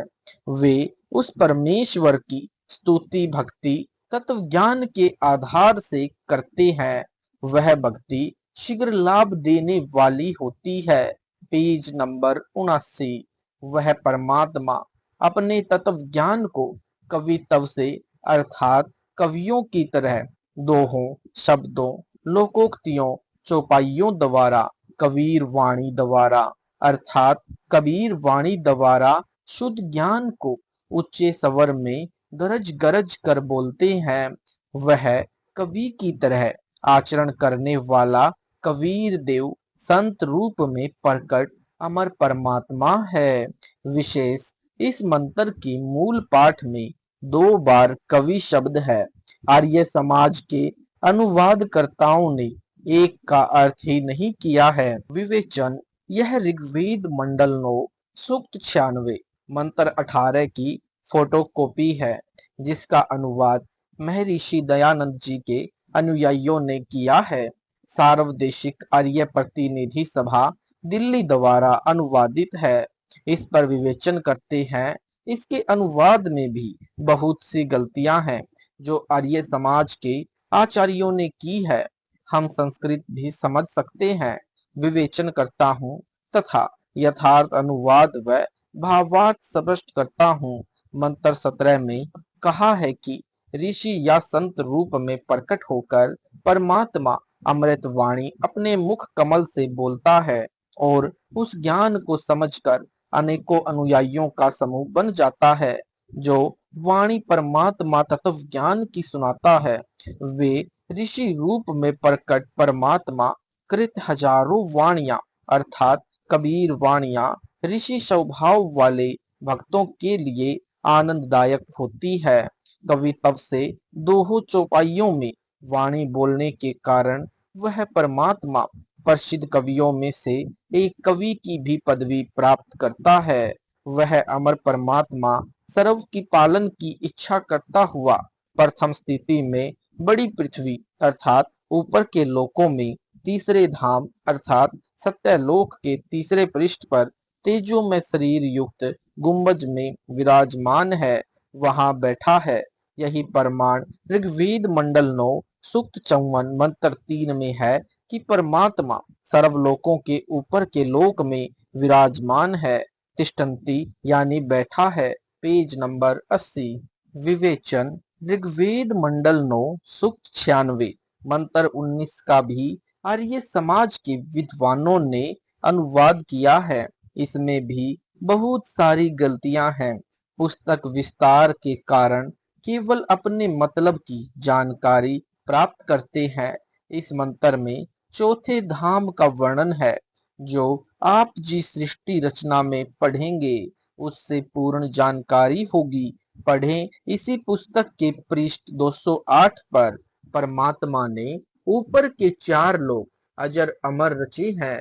वे उस परमेश्वर की स्तुति भक्ति तत्व ज्ञान के आधार से करते हैं। वह भक्ति शीघ्र लाभ देने वाली होती है। पेज नंबर 79, वह परमात्मा अपने तत्व ज्ञान को कवित्व से अर्थात कवियों की तरह दोहों, शब्दों, लोकोक्तियों, चौपाइयों द्वारा कबीर वाणी द्वारा अर्थात कबीर वाणी द्वारा शुद्ध ज्ञान को उच्च स्वर में गरज गरज कर बोलते हैं। वह कवि की तरह आचरण करने वाला कबीर देव संत रूप में प्रकट अमर परमात्मा है। विशेष इस मंत्र की मूल पाठ में 2 बार कवि शब्द है। आर्य समाज के अनुवादकर्ताओं ने एक का अर्थ ही नहीं किया है। विवेचन, यह ऋग्वेद मंडल 9 सूक्त 96 मंत्र 18 की फोटोकॉपी है, जिसका अनुवाद महर्षि दयानंद जी के अनुयायियों ने किया है। सार्वदेशिक आर्य प्रतिनिधि सभा दिल्ली द्वारा अनुवादित है। इस पर विवेचन करते हैं। इसके अनुवाद में भी बहुत सी गलतियां हैं जो आर्य समाज के आचार्यों ने की है। हम संस्कृत भी समझ सकते हैं। विवेचन करता हूँ तथा यथार्थ अनुवाद व भावार्थ स्पष्ट करता हूँ। मंत्र 17 में कहा है कि ऋषि या संत रूप में प्रकट होकर परमात्मा अमृत वाणी अपने मुख कमल से बोलता है और उस ज्ञान को समझकर अनेकों अनुयायियों का समूह बन जाता है जो वाणी परमात्मा तत्व ज्ञान की सुनाता है। वे ऋषि रूप में प्रकट परमात्मा कृत हजारों वाणियां अर्थात कबीर वाणियां ऋषि स्वभाव वाले भक्तों के लिए आनंददायक होती है। कवि तब से दोहों चौपाइयों में वाणी बोलने के कारण वह परमात्मा प्रसिद्ध कवियों में से एक कवि की भी पदवी प्राप्त करता है। वह अमर परमात्मा सर्व की पालन की इच्छा करता हुआ प्रथम स्थिति में बड़ी पृथ्वी अर्थात ऊपर के लोकों में तीसरे धाम अर्थात सत्यलोक के तीसरे पृष्ठ पर तेजोमय शरीर युक्त गुंबज में विराजमान है, वहां बैठा है। यही प्रमाण ऋग्वेद मंडल 9 सूक्त 54 मंत्र 3 में है कि परमात्मा सर्वलोकों के ऊपर के लोक में विराजमान है। तिष्ठन्ति यानी बैठा है, पेज नंबर 80। विवेचन ऋग्वेद मंडल 9 सूक्त 96 मंत्र 19 का भी आर्य समाज के विद्वानों ने अनुवाद किया है। इसमें भी बहुत सारी गलतियां हैं। पुस्तक विस्तार के कारण केवल अपने मतलब की जानकारी प्राप्त करते हैं। इस मंत्र में चौथे धाम का वर्णन है जो आप जी सृष्टि रचना में पढ़ेंगे उससे पूर्ण जानकारी होगी। पढ़ें इसी पुस्तक के पृष्ठ 208 पर। परमात्मा ने ऊपर के 4 लोक अजर अमर रचे हैं।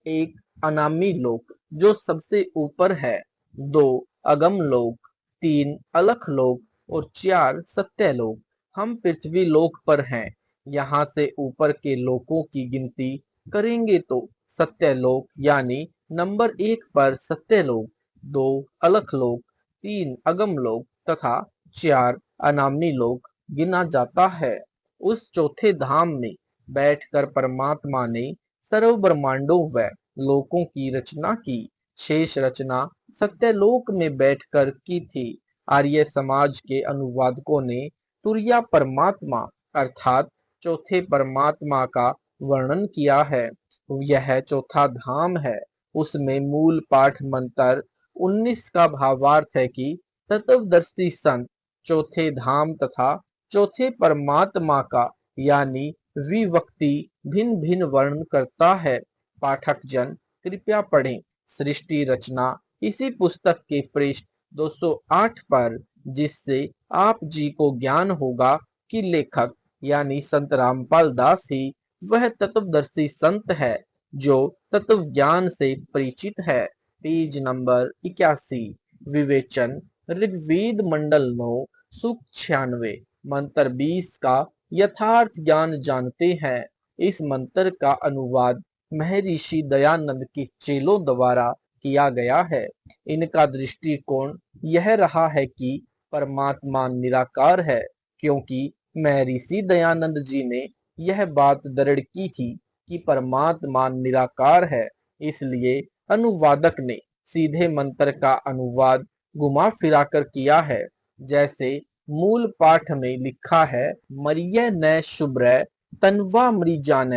एक अनामी लोक जो सबसे ऊपर है, 2 अगम लोक, 3 अलख लोक और 4 सत्य लोक। हम पृथ्वी लोक पर हैं। यहाँ से ऊपर के लोकों की गिनती करेंगे तो सत्य लोक यानी नंबर 1 पर सत्य लोक, 2 अलख लोक, 3 अगम लोक तथा 4 अनामी लोक गिना जाता है। उस चौथे धाम में बैठकर परमात्मा ने सर्व ब्रह्मांडों व लोकों की रचना की। शेष रचना सत्यलोक में बैठकर की थी। आर्य समाज के अनुवादकों ने तुर्या परमात्मा अर्थात चौथे परमात्मा का वर्णन किया है। यह चौथा धाम है। उसमें मूल पाठ मंत्र 19 का भावार्थ है कि तत्वदर्शी संत चौथे धाम तथा चौथे परमात्मा का यानी विभक्ति भिन्न भिन्न वर्णन करता है। पाठक जन कृपया पढ़ें सृष्टि रचना इसी पुस्तक के पृष्ठ 208 पर, जिससे आप जी को ज्ञान होगा कि लेखक यानी संत रामपाल दास ही वह तत्वदर्शी संत है जो तत्व ज्ञान से परिचित है। Page number 81। विवेचन ऋग्वेद मंडल 9 सूक्त 96 मंत्र 20 का यथार्थ ज्ञान जानते हैं। इस मंत्र का अनुवाद महर्षि दयानंद के चेलों द्वारा किया गया है। इनका दृष्टिकोण यह रहा है कि परमात्मा निराकार है, क्योंकि महर्षि दयानंद जी ने यह बात दृढ़ की थी कि परमात्मा निराकार है। इसलिए अनुवादक ने सीधे मंत्र का अनुवाद घुमा फिराकर किया है। जैसे मूल पाठ में लिखा है, मरिय न शुभ्र तन्वा मृजान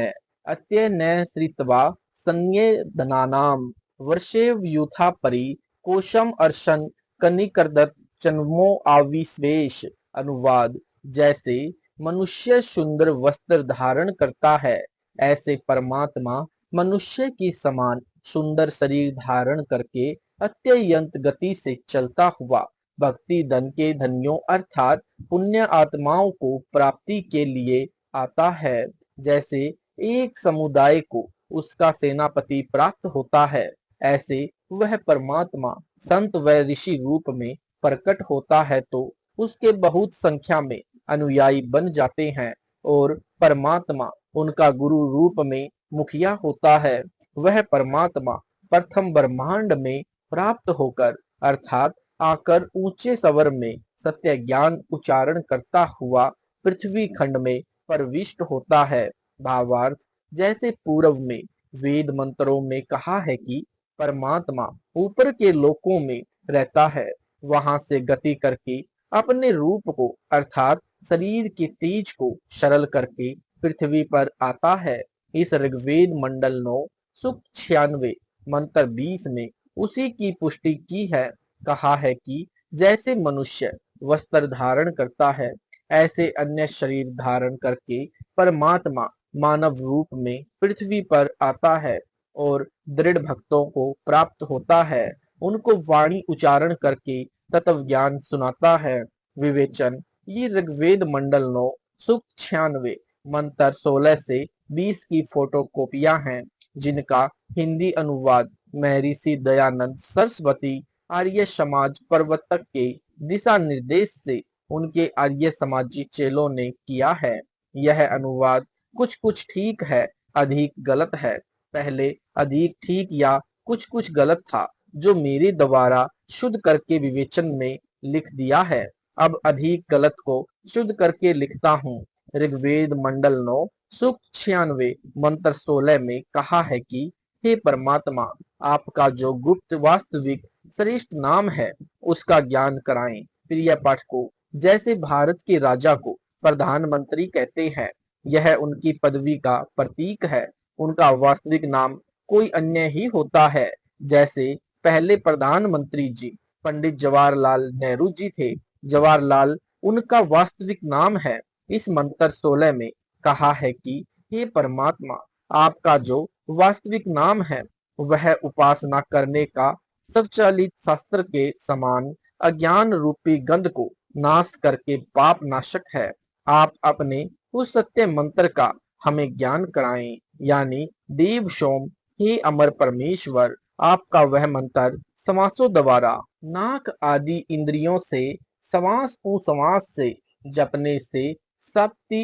अत्य न श्रित्वा संज्ञे धनानाम वर्षेव यूथा परि कोशम अर्शन कनिकर्दत चन्मो आविश्वेश। अनुवाद जैसे मनुष्य सुंदर वस्त्र धारण करता है, ऐसे परमात्मा मनुष्य के समान सुंदर शरीर धारण करके अत्यंत गति से चलता हुआ भक्ति धन के धनियों अर्थात पुण्य आत्माओं को प्राप्ति के लिए आता है। जैसे एक समुदाय को उसका सेनापति प्राप्त होता है, ऐसे वह परमात्मा संत व ऋषि रूप में प्रकट होता है तो उसके बहुत संख्या में अनुयायी बन जाते हैं और परमात्मा उनका गुरु रूप में मुखिया होता है। वह परमात्मा प्रथम ब्रह्मांड में प्राप्त होकर अर्थात आकर ऊंचे सवर में सत्य ज्ञान उच्चारण करता हुआ पृथ्वी खंड में प्रविष्ट होता है। भावार्थ जैसे पूर्व में वेद मंत्रों में कहा है कि परमात्मा ऊपर के लोकों में रहता है, वहां से गति करके अपने रूप को अर्थात शरीर के तेज को सरल करके पृथ्वी पर आता है। इस ऋग्वेद मंडल 9 सूक्त 96 मंत्र 20 में उसी की पुष्टि की है। कहा है कि जैसे मनुष्य वस्त्र धारण करता है, ऐसे अन्य शरीर धारण करके परमात्मा मानव रूप में पृथ्वी पर आता है और दृढ़ भक्तों को प्राप्त होता है। उनको वाणी उच्चारण करके तत्व ज्ञान सुनाता है। विवेचन, ये ऋग्वेद मंडल 9 सूक्त 96 मंत्र 16 से 20 की फोटो कॉपियां हैं, जिनका हिंदी अनुवाद महर्षि दयानंद सरस्वती आर्य समाज प्रवर्तक के दिशा निर्देश से उनके आर्य समाजी चेलों ने किया है। यह अनुवाद कुछ कुछ ठीक है, अधिक गलत है। पहले अधिक ठीक या कुछ कुछ गलत था, जो मेरे द्वारा शुद्ध करके विवेचन में लिख दिया है। अब अधिक गलत को शुद्ध करके लिखता हूँ। ऋग्वेद मंडल 9 सूक्त 96 मंत्र 16 में कहा है कि हे परमात्मा, आपका जो गुप्त वास्तविक श्रेष्ठ नाम है, उसका ज्ञान कराएं। प्रिय पाठकों, जैसे भारत के राजा को प्रधानमंत्री कहते हैं, यह उनकी पदवी का प्रतीक है। उनका वास्तविक नाम कोई अन्य ही होता है। जैसे पहले प्रधानमंत्री जी पंडित जवाहरलाल नेहरू जी थे। जवाहरलाल उनका वास्तविक नाम है। इस मंत्र 16 में कहा है कि हे परमात्मा, आपका जो वास्तविक नाम है, वह उपासना करने का स्वचालित शास्त्र के समान अज्ञान रूपी गंध को नाश करके पाप नाशक है। आप अपने उस सत्य मंत्र का हमें ज्ञान कराएं, यानी देव सोम। हे अमर परमेश्वर, आपका वह मंत्र समासों द्वारा नाक आदि इंद्रियों से समास उसमास से जपने से सप्ति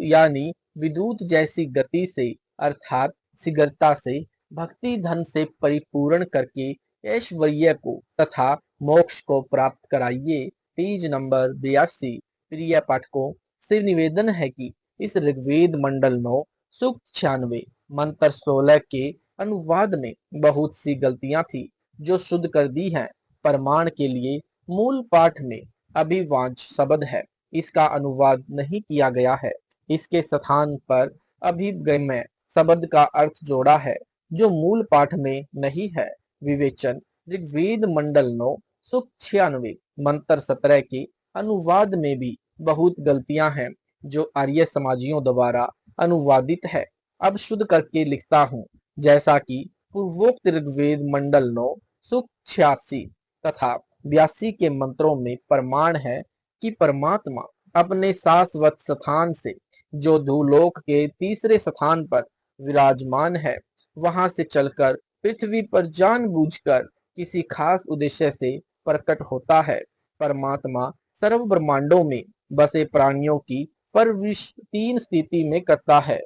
यानी विद्युत जैसी गति से अर्थात शीघ्रता से भक्ति धन से परिपूर्ण करके ऐश्वर्य को तथा मोक्ष को प्राप्त कराइए। Page number 82। प्रिय पाठकों से निवेदन है कि इस ऋग्वेद मंडल 9 सूक्त 96 मंत्र 16 के अनुवाद में बहुत सी गलतियां थी, जो शुद्ध कर दी हैं। प्रमाण के लिए मूल पाठ में अभिवांच शब्द है, इसका अनुवाद नहीं किया गया है। इसके स्थान पर अभिगम्य शब्द का अर्थ जोड़ा है, जो मूल पाठ में नहीं है। विवेचन, ऋग्वेद मंडल 9 सूक्त 96 मंत्र 17 के अनुवाद में भी बहुत गलतियां हैं, जो आर्य समाजियों द्वारा अनुवादित है। अब शुद्ध करके लिखता हूँ। जैसा कि पूर्वोक्त ऋग्वेद मंडल 9 सूक्त 86 तथा 82 के मंत्रों में प्रमाण है कि परमात्मा अपने शाश्वत स्थान से, जो भूलोक के तीसरे स्थान पर विराजमान है, वहां से चलकर पृथ्वी पर जानबूझकर किसी खास उद्देश्य से प्रकट होता है। परमात्मा सर्व ब्रह्मांडों में बसे प्राणियों की परवरिश 3 स्थिति में करता है।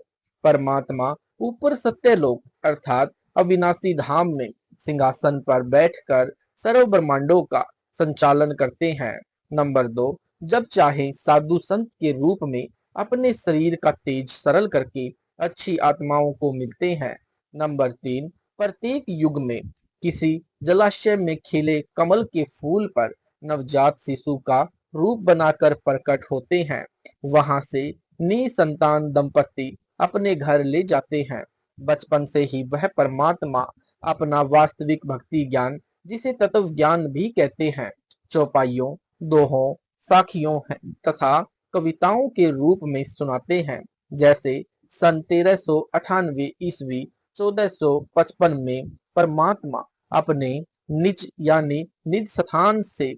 परमात्मा ऊपर सत्यलोक अर्थात अविनाशी धाम में सिंहासन पर बैठकर सर्व ब्रह्मांडों का संचालन करते हैं। नंबर 2, जब चाहे साधु संत के रूप में अपने शरीर का तेज सरल करके अच्छी आत्माओं को मिलते हैं। नंबर 3, प्रत्येक युग में किसी जलाशय में खिले कमल के फूल पर नवजात शिशु का रूप बनाकर प्रकट होते हैं। वहां से निसंतान दंपति अपने घर ले जाते हैं। बचपन से ही वह परमात्मा अपना वास्तविक भक्ति ज्ञान, जिसे तत्व ज्ञान भी कहते हैं, चौपाइयों, दोहों, साखियों तथा कविताओं के रूप में सुनाते हैं। जैसे सन 1398 ईस्वी 1455 में परमात्मा अपने निज यानी निज स्थान से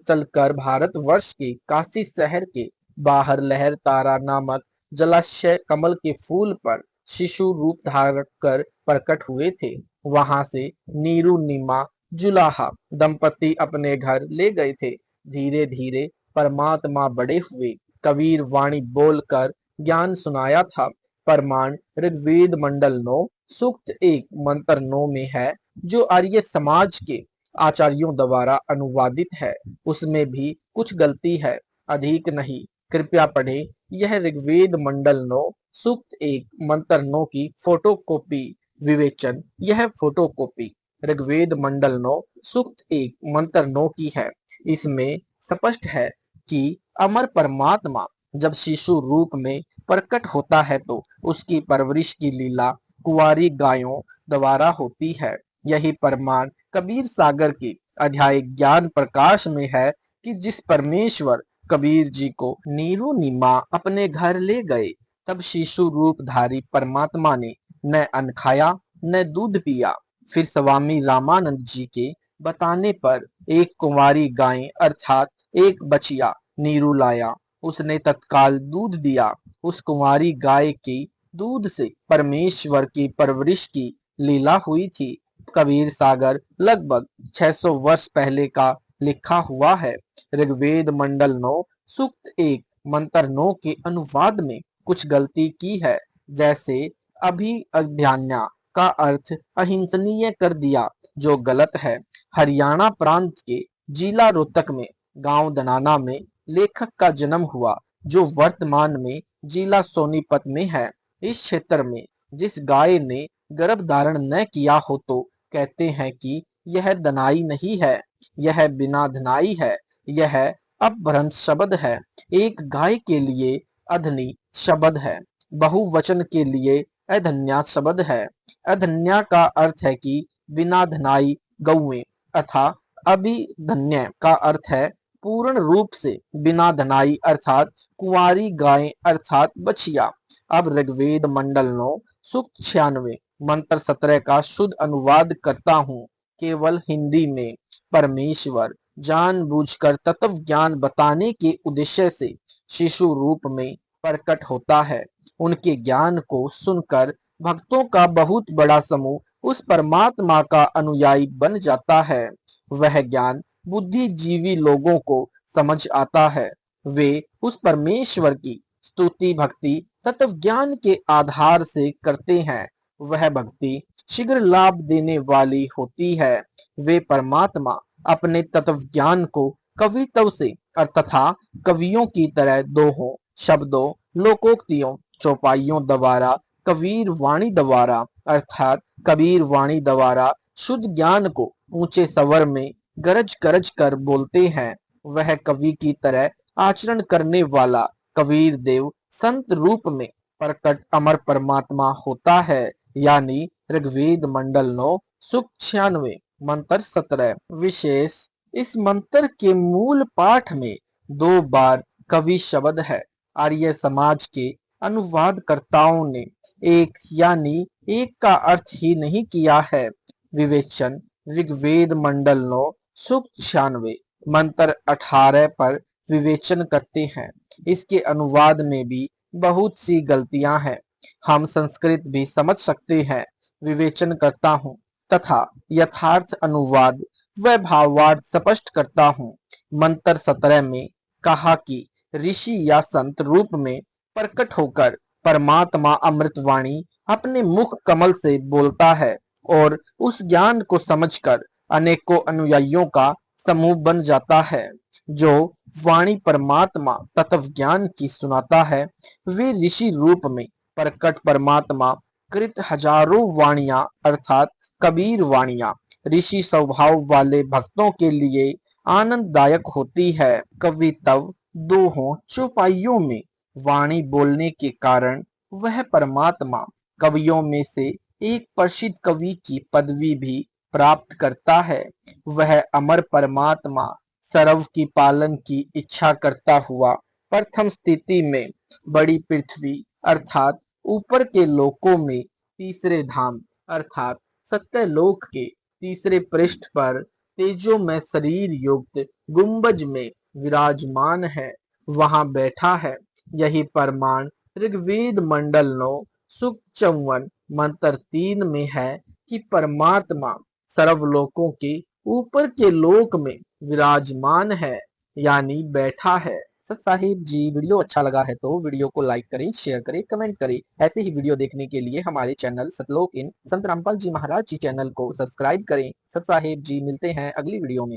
चलकर भारतवर्ष के काशी शहर के बाहर लहर तारा नामक जलाशय कमल के फूल पर शिशु रूप धारण कर प्रकट हुए थे। वहां से नीरू नीमा जुलाहा दंपति अपने घर ले गए थे। धीरे धीरे परमात्मा बड़े हुए। कबीर वाणी बोलकर ज्ञान सुनाया था। प्रमाण ऋग्वेद मंडल 9 सूक्त 1 मंत्र 9 में है, जो आर्य समाज के आचार्यों द्वारा अनुवादित है। उसमें भी कुछ गलती है, अधिक नहीं। कृपया पढ़े। यह ऋग्वेद मंडल 9 सूक्त 1 मंत्र 9 की फोटोकॉपी। विवेचन, यह फोटोकॉपी ऋग्वेद मंडल 9 सूक्त 1 मंत्र 9 की है। इसमें स्पष्ट है कि अमर परमात्मा जब शिशु रूप में प्रकट होता है तो उसकी परवरिश की लीला कुंवारी गायों द्वारा होती है। यही प्रमाण कबीर सागर के अध्याय ज्ञान प्रकाश में है कि जिस परमेश्वर कबीर जी को नीरू नीमा अपने घर ले गए, तब शिशु रूपधारी परमात्मा ने न अन्न खाया न दूध पिया। फिर स्वामी रामानंद जी के बताने पर एक कुंवारी गाय अर्थात एक बछिया नीरू लाया। उसने तत्काल दूध दिया। उस कुंवारी गाय के दूध से परमेश्वर की परवरिश की लीला हुई थी। कबीर सागर लगभग 600 वर्ष पहले का लिखा हुआ है। ऋग्वेद मंडल 9 सूक्त 1 मंत्र 9 के अनुवाद में कुछ गलती की है, जैसे अभिअध्यान्या का अर्थ अहिंसनीय कर दिया, जो गलत है। हरियाणा प्रांत के जिला रोहतक में गांव दनाना में लेखक का जन्म हुआ, जो वर्तमान में जिला सोनीपत में है। इस क्षेत्र में जिस गाय ने गर्भ धारण न किया हो तो कहते हैं कि यह दनाई नहीं है, यह बिना धनाई है। यह अपभ्रंश शब्द है। एक गाय के लिए अधनी शब्द है, बहुवचन के लिए अधन्या शब्द है। अधन्या का अर्थ है कि बिना धनाई गौएं, तथा अभिधन्य का अर्थ है पूर्ण रूप से बिना धनाई अर्थात कुंवारी गाय अर्थात बछिया। अब ऋग्वेद मंडल 9 सूक्त 96 मंत्र 17 का शुद्ध अनुवाद करता हूँ, केवल हिंदी में। परमेश्वर जानबूझकर तत्व ज्ञान बताने के उद्देश्य से शिशु रूप में प्रकट होता है। उनके ज्ञान को सुनकर भक्तों का बहुत बड़ा समूह उस परमात्मा का अनुयायी बन जाता है। वह ज्ञान बुद्धिजीवी लोगों को समझ आता है। वे उस परमेश्वर की स्तुति भक्ति तत्व ज्ञान के आधार से करते हैं। वह भक्ति शीघ्र लाभ देने वाली होती है। वे परमात्मा अपने तत्व ज्ञान को कवित्व से तथा कवियों की तरह दोहों, शब्दों, लोकोक्तियों, चौपाइयों द्वारा, कबीर वाणी द्वारा अर्थात कबीर वाणी द्वारा शुद्ध ज्ञान को ऊंचे स्वर में गरज गरज कर बोलते हैं। वह कवि की तरह आचरण करने वाला कबीर देव संत रूप में प्रकट अमर परमात्मा होता है, यानी ऋग्वेद मंडल 9 सूक्त 96 मंत्र 17। विशेष इस मंत्र के मूल पाठ में 2 बार कवि शब्द है। आर्य समाज के अनुवादकर्ताओं ने एक यानी एक का अर्थ ही नहीं किया है। विवेचन ऋग्वेद मंडल 9 सूक्त 96 मंत्र 18 पर विवेचन करते हैं। इसके अनुवाद में भी बहुत सी गलतियां हैं। हम संस्कृत भी समझ सकते हैं। विवेचन करता हूँ तथा यथार्थ अनुवाद व भावार्थ स्पष्ट करता हूँ। मंत्र 17 में कहा कि ऋषि या संत रूप में प्रकट होकर परमात्मा अमृतवाणी अपने मुख कमल से बोलता है और उस ज्ञान को समझकर अनेकों अनुयायियों का समूह बन जाता है। जो वाणी परमात्मा तत्व ज्ञान की सुनाता है, वे ऋषि रूप में प्रकट परमात्मा कृत हजारों वाणियां अर्थात कबीर वाणियां ऋषि स्वभाव वाले भक्तों के लिए आनंददायक होती है। कवित्व दोहों चौपाइयों में वाणी बोलने के कारण वह परमात्मा कवियों में से एक प्रसिद्ध कवि की पदवी भी प्राप्त करता है। वह अमर परमात्मा सर्व की पालन की इच्छा करता हुआ प्रथम स्थिति में बड़ी पृथ्वी अर्थात ऊपर के लोकों में तीसरे धाम अर्थात सत्यलोक के तीसरे पृष्ठ पर तेजोमय शरीर युक्त गुंबज में विराजमान है, वहां बैठा है। यही प्रमाण ऋग्वेद मंडल 9 सूक्त 54 मंत्र 3 में है कि परमात्मा सर्वलोकों के ऊपर के लोक में विराजमान है, यानी बैठा है। सत साहिब जी, वीडियो अच्छा लगा है तो वीडियो को लाइक करें, शेयर करें, कमेंट करें। ऐसे ही वीडियो देखने के लिए हमारे चैनल सतलोक इन संत रामपाल जी महाराज जी चैनल को सब्सक्राइब करें। सत साहिब जी, मिलते हैं अगली वीडियो में।